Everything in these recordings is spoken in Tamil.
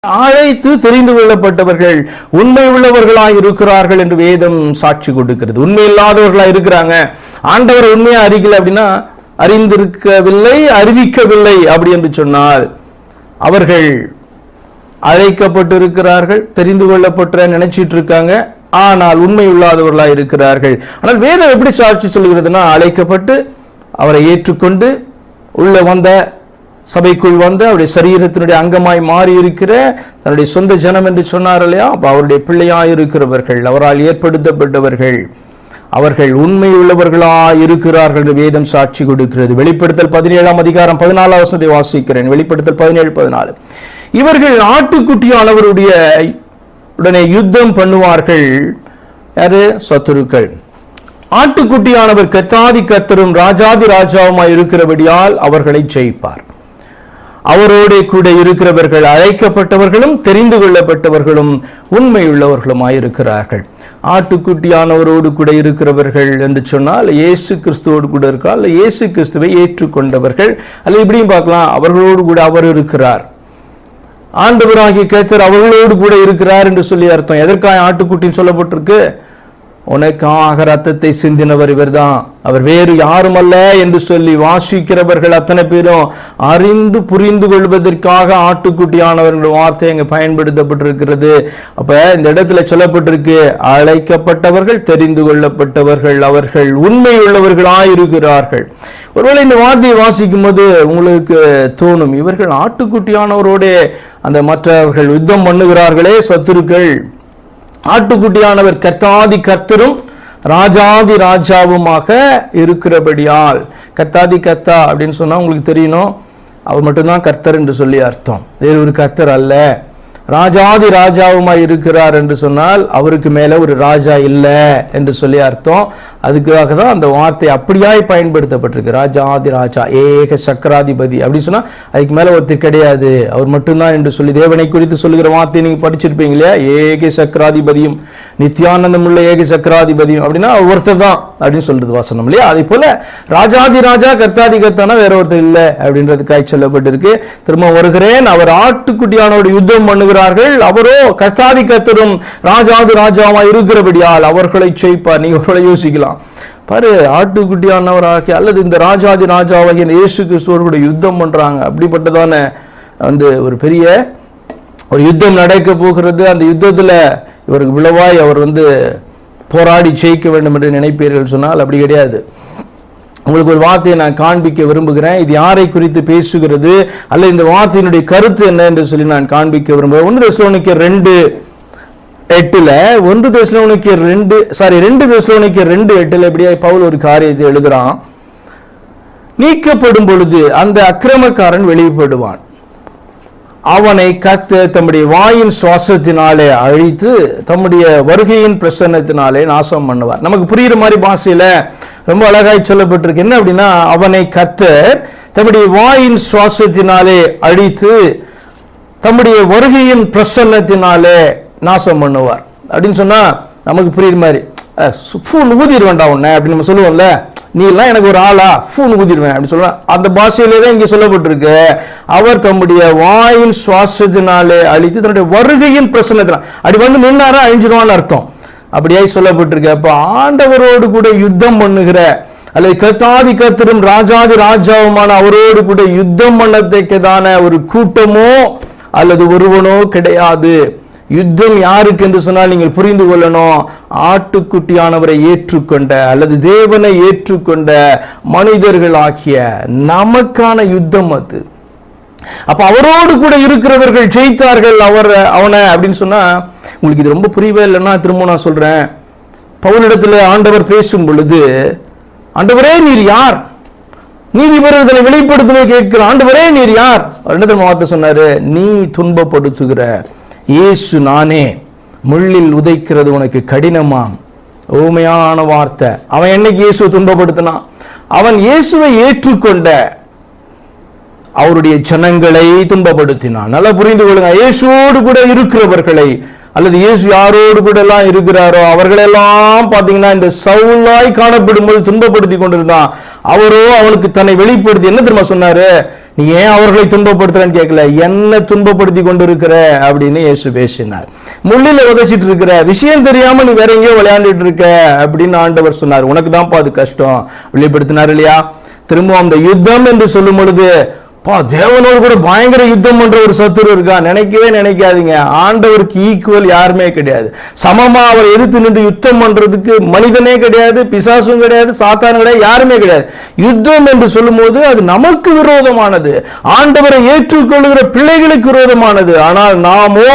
அழைத்து தெரிந்து கொள்ளப்பட்டவர்கள் உண்மை உள்ளவர்களாய் இருக்கிறார்கள் என்று வேதம் சாட்சி கொடுக்கிறது. உண்மை இல்லாதவர்களாய் இருக்கிறாங்க, ஆண்டவர் உண்மையா அறிக்கல அப்படின்னா அறிந்திருக்கவில்லை, அறிவிக்கவில்லை அப்படி என்று சொன்னால் அவர்கள் அழைக்கப்பட்டு இருக்கிறார்கள், தெரிந்து கொள்ளப்பட்ட நினைச்சிட்டு இருக்காங்க, ஆனால் உண்மை இல்லாதவர்களாய் இருக்கிறார்கள். ஆனால் வேதம் எப்படி சாட்சி சொல்கிறதுனா, அழைக்கப்பட்டு அவரை ஏற்றுக்கொண்டு உள்ள வந்த சபைக்குள் வந்து அவருடைய சரீரத்தினுடைய அங்கமாய் மாறி இருக்கிற தன்னுடைய சொந்த ஜனம் என்று சொன்னார் இல்லையா, அப்ப அவருடைய பிள்ளையாய் இருக்கிறவர்கள், அவரால் ஏற்படுத்தப்பட்டவர்கள், அவர்கள் உண்மை உள்ளவர்களாய் இருக்கிறார்கள் என்று வேதம் சாட்சி கொடுக்கிறது. வெளிப்படுத்தல் 17 அதிகாரம் 14 வசனத்தை வாசிக்கிறேன். வெளிப்படுத்தல் 17:14. இவர்கள் ஆட்டுக்குட்டியானவருடைய உடனே யுத்தம் பண்ணுவார்கள். யாரு? சத்துருக்கள். ஆட்டுக்குட்டியானவர் கர்த்தாதி கர்த்தரும் ராஜாதி ராஜாவுமாய் இருக்கிறபடியால் அவர்களை ஜெயிப்பார். அவரோட கூட இருக்கிறவர்கள் அழைக்கப்பட்டவர்களும் தெரிந்து கொள்ளப்பட்டவர்களும் உண்மை உள்ளவர்களுமாய் இருக்கிறார்கள். ஆட்டுக்குட்டியானவரோடு கூட இருக்கிறவர்கள் என்று சொன்னால் இயேசு கிறிஸ்துவோடு கூட இருக்கா, அல்ல இயேசு கிறிஸ்துவை ஏற்றுக்கொண்டவர்கள், அல்ல இப்படியும் பார்க்கலாம், அவர்களோடு கூட அவர் இருக்கிறார். ஆண்டவராகிய கர்த்தர் அவர்களோடு கூட இருக்கிறார் என்று சொல்லி அர்த்தம். எதற்காக ஆட்டுக்குட்டின்னு சொல்லப்பட்டிருக்கு? உனக்காக ரத்தத்தை சிந்தினவர் இவர்தான், அவர் வேறு யாரும் அல்ல என்று சொல்லி வாசிக்கிறவர்கள் அத்தனை பேரும் அறிந்து புரிந்து கொள்வதற்காக ஆட்டுக்குட்டியானவர் என்ற வார்த்தை அங்கு பயன்படுத்தப்பட்டிருக்கிறது. அப்ப இந்த இடத்துல சொல்லப்பட்டிருக்கு, அழைக்கப்பட்டவர்கள், தெரிந்து கொள்ளப்பட்டவர்கள், அவர்கள் உண்மை உள்ளவர்களாயிருக்கிறார்கள். ஒருவேளை இந்த வார்த்தையை வாசிக்கும் போது உங்களுக்கு தோணும், இவர்கள் ஆட்டுக்குட்டியானவரோட அந்த மற்றவர்கள் யுத்தம் பண்ணுகிறார்களே சத்துருக்கள், ஆட்டுக்குட்டியானவர் கர்த்தாதி கர்த்தரும் ராஜாதி ராஜாவுமாக இருக்கிறபடியால். கர்த்தாதி கர்த்தா அப்படின்னு சொன்னா உங்களுக்கு தெரியணும், அவர் மட்டும்தான் கர்த்தர் என்று சொல்லி அர்த்தம், வேறு ஒரு கர்த்தர் அல்ல. ராஜாதி ராஜாவுமாய் இருக்கிறார் என்று சொன்னால் அவருக்கு மேல ஒரு ராஜா இல்லை என்று சொல்லி அர்த்தம். அதுக்காக தான் அந்த வார்த்தை அப்படியாய் பயன்படுத்தப்பட்டிருக்கு. ராஜாதி ராஜா, ஏக சக்கராதிபதி அப்படி சொன்னா அதுக்கு மேல ஒருத்தர் கிடையாது, அவர் மட்டும்தான் என்று சொல்லி தேவனை குறித்து சொல்லுகிற வார்த்தையை நீங்க படிச்சிருப்பீங்க இல்லையா, ஏக சக்கராதிபதியும் நித்தியானந்தம் உள்ள ஏக சக்கராதிபதியும் அப்படின்னா ஒருத்தர் தான் அப்படின்னு சொல்றது வாசனம் இல்லையா. அதே போல ராஜாதி ராஜா கர்த்தாதி கர்த்தானா வேற ஒருத்தர் இல்லை அப்படின்றதுக்காக சொல்லப்பட்டிருக்கு. திரும்ப வருகிறேன், அவர் ஆட்டுக்குட்டியானோட யுத்தம் பண்ணுகிறார்கள், அவரோ கர்த்தாதி கர்த்தரும் ராஜாதி ராஜாவாய் இருக்கிறபடியால் அவர்களை ஜெயிப்பார். நீங்க அவர்களை யோசிக்கலாம் பாரு, ஆட்டுக்குட்டியானவர் ஆக்கி அல்லது இந்த ராஜாதி ராஜாவாகிய இயேசு கிறிஸ்துவோடு யுத்தம் பண்றாங்க. அப்படிப்பட்டதான வந்து ஒரு பெரிய ஒரு யுத்தம் நடக்க போகிறது. அந்த யுத்தத்துல இவருக்கு விளைவாய் அவர் வந்து போராடி ஜெயிக்க வேண்டும் என்று நினைப்பீர்கள் சொன்னால் அப்படி கிடையாது. உங்களுக்கு ஒரு வார்த்தையை நான் காண்பிக்க விரும்புகிறேன். இது யாரை குறித்து பேசுகிறது அல்ல இந்த வார்த்தையினுடைய கருத்து என்ன என்று சொல்லி நான் காண்பிக்க விரும்புகிறேன். 1 தெசலோனிக்கர் 2:8 2 தெசலோனிக்கர் 2:8 எப்படியா பவுல் ஒரு காரியத்தை எழுதுறான், நீக்கப்படும் பொழுது அந்த அக்கிரமக்காரன் வெளிப்படுவான், அவனை கர்த்தர் தம்முடைய வாயின் சுவாசத்தினாலே அழித்து தம்முடைய வருகையின் பிரசன்னத்தினாலே நாசம் பண்ணுவார். நமக்கு புரியுற மாதிரி பாஷையில ரொம்ப அழகாய் சொல்லப்பட்டிருக்கு. என்ன அப்படின்னா, அவனை கர்த்தர் தம்முடைய வாயின் சுவாசத்தினாலே அழித்து தம்முடைய வருகையின் பிரசன்னத்தினாலே நாசம் பண்ணுவார் அப்படின்னு சொன்னா நமக்கு புரியுற மாதிரி, ஃபூன் ஊதிடுவேன்டா உன்னை அப்படின்னு நம்ம சொல்லுவோம்ல, நீ எல்லாம் எனக்கு ஒரு ஆளா, ஃபூன் ஊதிடுவேன் அப்படின்னு சொல்லுவேன். அந்த பாஷையிலே தான் இங்கே சொல்லப்பட்டிருக்கு, அவர் தம்முடைய வாயின் சுவாசத்தினாலே அழித்து தன்னுடைய வருகையின் பிரசன்னத்தினால் அப்படி வந்து நின்னாரா அழிஞ்சிருவான்னு அர்த்தம். அப்படியாய் சொல்லப்பட்டிருக்கு. அப்ப ஆண்டவரோடு கூட யுத்தம் பண்ணுகிற அல்லது கர்த்தாதி கர்த்தரும் ராஜாதி ராஜாவுமான அவரோடு கூட யுத்தம் பண்ணத்தக்கதான ஒரு கூட்டமோ அல்லது ஒருவனோ கிடையாது. யுத்தம் யாருக்கு என்று சொன்னால் நீங்கள் புரிந்து கொள்ளணும், ஆட்டுக்குட்டியானவரை ஏற்றுக்கொண்ட அல்லது தேவனை ஏற்றுக்கொண்ட மனிதர்களாகிய நமக்கான யுத்தம் அது. அப்ப அவரோடு கூட இருக்கிறவர்கள் ஜெயித்தார்கள் அவனை அப்படின்னு சொன்னா உங்களுக்கு இது ரொம்ப புரியவே இல்லைன்னா திரும்ப நான் சொல்றேன். பவுலிடத்துல ஆண்டவர் பேசும் பொழுது, ஆண்டவரே நீர் யார், நீதிபதிகளை வெளிப்படுத்தவே கேட்கிற ஆண்டவரே நீர் யார், என்ன வார்த்தை சொன்னாரு, நீ துன்பப்படுத்துகிற இயேசு நானே, முள்ளில் உதைக்கிறது உனக்கு கடினமாம். ஊமையான வார்த்தை. அவன் என்னைக்கு இயேசுவை துன்பப்படுத்தினான்? அவன் இயேசுவை ஏற்றுக்கொண்ட அவருடைய ஜனங்களை துன்பப்படுத்தினான். நல்லா புரிந்து கொள்ளுங்க, இயேசுவோடு கூட இருக்கிறவர்களை அல்லது இயேசு யாரோடு கூட எல்லாம் இருக்கிறாரோ அவர்களெல்லாம் பாத்தீங்கன்னா இந்த சவுலாய் காணப்படும் போது துன்பப்படுத்தி கொண்டிருந்தான். அவரோ அவனுக்கு தன்னை வெளிப்படுத்தி என்ன தெரியுமா சொன்னாரு, நீ ஏன் அவர்களை துன்பப்படுத்துறன்னு கேட்கல, என்ன துன்பப்படுத்தி கொண்டிருக்கிற அப்படின்னு இயேசு பேசினார். முள்ளில உதைச்சிட்டு இருக்கிற, விஷயம் தெரியாம நீ வேற எங்கேயோ விளையாண்டுட்டு இருக்க அப்படின்னு ஆண்டவர் சொன்னார். உனக்கு தான்ப்பா அது கஷ்டம் வெளிப்படுத்தினார் இல்லையா? திரும்ப அந்த யுத்தம் என்று சொல்லும் பொழுது தேவனோடு கூட பயங்கர யுத்தம் பண்ற ஒரு சத்துரு இருக்கா, நினைக்கவே நினைக்காதீங்க. ஆண்டவருக்கு ஈக்குவல் யாருமே கிடையாது. சமமா அவர் எதிர்த்து நின்று யுத்தம் பண்றதுக்கு மனிதனே கிடையாது, பிசாசும் கிடையாது, சாத்தானும் கிடையாது, யாருமே கிடையாது. யுத்தம் என்று சொல்லும் போது அது நமக்கு விரோதமானது, ஆண்டவரை ஏற்றுக்கொள்கிற பிள்ளைகளுக்கு விரோதமானது. ஆனால் நாமோ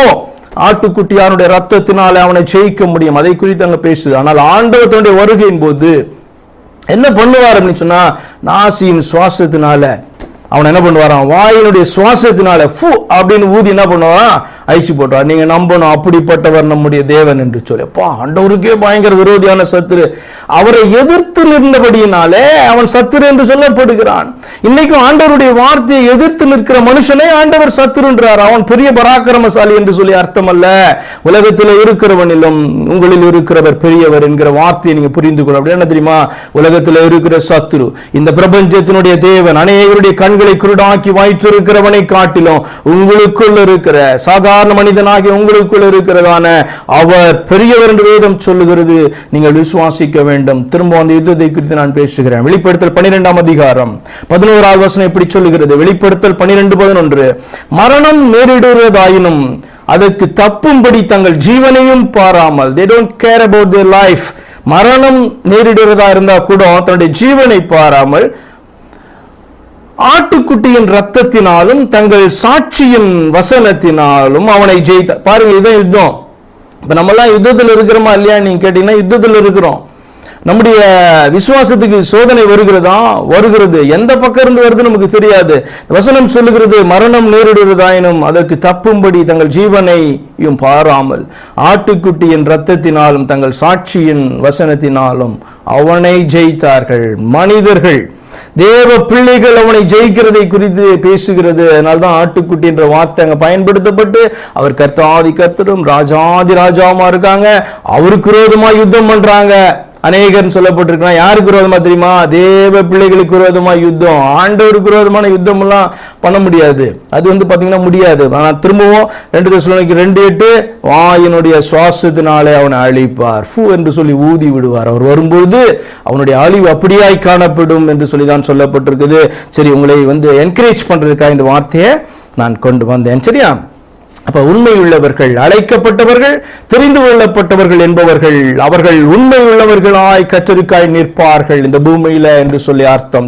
ஆட்டுக்குட்டியானுடைய ரத்தத்தினால அவனை ஜெயிக்க முடியும். அதை குறித்து அங்க பேசுது. ஆனால் ஆண்டவருடைய வருகையின் போது என்ன பண்ணுவார் அப்படின்னு சொன்னா, நாசியின் சுவாசத்தினால அவன் என்ன பண்ணுவாராம், வாயினுடைய சுவாசத்தினால ஃபு அப்படின்னு ஊதி என்ன பண்ணுவாராம், அழிச்சு போட்டார். நீங்க நம்பணும், அப்படிப்பட்டவர் நம்முடைய தேவன் என்று சொல்லி. ஆண்டவருக்கே பயங்கர விரோதியான சத்துரு, அவரை எதிர்த்து நின்றபடியினாலே அவன் சத்துரு என்று சொல்லப்படுகிறான். இன்னைக்கும் ஆண்டவருடைய வார்த்தையை எதிர்த்து நிற்கிற மனுஷனே ஆண்டவர் சத்துருன்றார். அவன் பெரிய பராக்கிரமசாலி என்று சொல்லி அர்த்தம் அல்ல. உலகத்தில் இருக்கிறவனிலும் உங்களில் இருக்கிறவர் பெரியவர் என்கிற வார்த்தையை நீங்க புரிந்து கொள்ள. அப்படி என்ன தெரியுமா, உலகத்தில் இருக்கிற சத்துரு இந்த பிரபஞ்சத்தினுடைய தேவன் அநேகருடைய கண்களை குருடாக்கி வைத்திருக்கிறவனை காட்டிலும் உங்களுக்குள் இருக்கிற சாதாரண மனிதனாகிய உங்களுக்குள் இருக்கிறதான அவர் பெரியவர் என்று வேதம் சொல்லுகிறது. நீங்கள் விசுவாசிக்க வேண்டும். திரும்ப அந்த யுத்தத்தை குறித்து நான் பேசுகிறேன். வெளிப்படுத்தல் 12ஆம் அதிகாரம் 11வது வசனம் எப்படி சொல்லுகிறது? வெளிப்படுத்தல் 12:11 மரணம் நேரிடுவதாயினும் அதற்கு தப்பும்படி தங்கள் ஜீவனையும் பாராமல், they don't care about their life, மரணம் நேரிடுவதா இருந்தா கூட தன்னுடைய ஜீவனை பாராமல் ஆட்டுக்குட்டியின் ரத்தத்தினாலும் தங்கள் சாட்சியின் வசனத்தினாலும் அவனை ஜெயித்த. பாருங்க, இதுதான் யுத்தம். இப்ப நம்ம எல்லாம் யுத்தத்தில் இருக்கிறோமா இல்லையா நீங்க கேட்டீங்கன்னா யுத்தத்தில் இருக்கிறோம். நம்முடைய விசுவாசத்துக்கு சோதனை வருகிறது. எந்த பக்கம் இருந்து வருது நமக்கு தெரியாது. வசனம் சொல்லுகிறது, மரணம் நேரிடுவதாயினும் அதற்கு தப்பும்படி தங்கள் ஜீவனையும் பாராமல் ஆட்டுக்குட்டியின் ரத்தத்தினாலும் தங்கள் சாட்சியின் வசனத்தினாலும் அவனை ஜெயித்தார்கள். மனிதர்கள், தேவ பிள்ளைகள் அவனை ஜெயிக்கிறதை குறித்து பேசுகிறது. அதனால்தான் ஆட்டுக்குட்டி என்ற வார்த்தை அங்க பயன்படுத்தப்பட்டு அவர் கர்த்தாதி கர்த்தரும் ராஜாதி ராஜாவுமா இருக்காங்க. அவருக்கு விரோதமா யுத்தம் பண்றாங்க. அநேகர் சொல்லப்பட்டிருக்கிறான். யாருக்கு விரோதமா தெரியுமா? தேவ பிள்ளைகளுக்கு விரோதமா யுத்தம். ஆண்டவருக்கு விரோதமான யுத்தம் எல்லாம் பண்ண முடியாது. அது பாத்தீங்கன்னா முடியாது. ஆனா திரும்பவும் 2 தெசலோனிக்கேயர் 2:8 வாயினுடைய சுவாசத்தினாலே அவனை அழிப்பார், ஃபு என்று சொல்லி ஊதி விடுவார். அவர் வரும்போது அவனுடைய அழிவு அப்படியாய் காணப்படும் என்று சொல்லி தான் சொல்லப்பட்டிருக்குது. சரி, உங்களை என்கரேஜ் பண்றதுக்காக இந்த வார்த்தையை நான் கொண்டு வந்தேன். சரியா? அப்ப உண்மை உள்ளவர்கள், அழைக்கப்பட்டவர்கள், தெரிந்து கொள்ளப்பட்டவர்கள் என்பவர்கள் அவர்கள் உண்மை உள்ளவர்களாய் கர்த்தருக்காய் நிற்பார்கள் இந்த பூமியில என்று சொல்லி அர்த்தம்.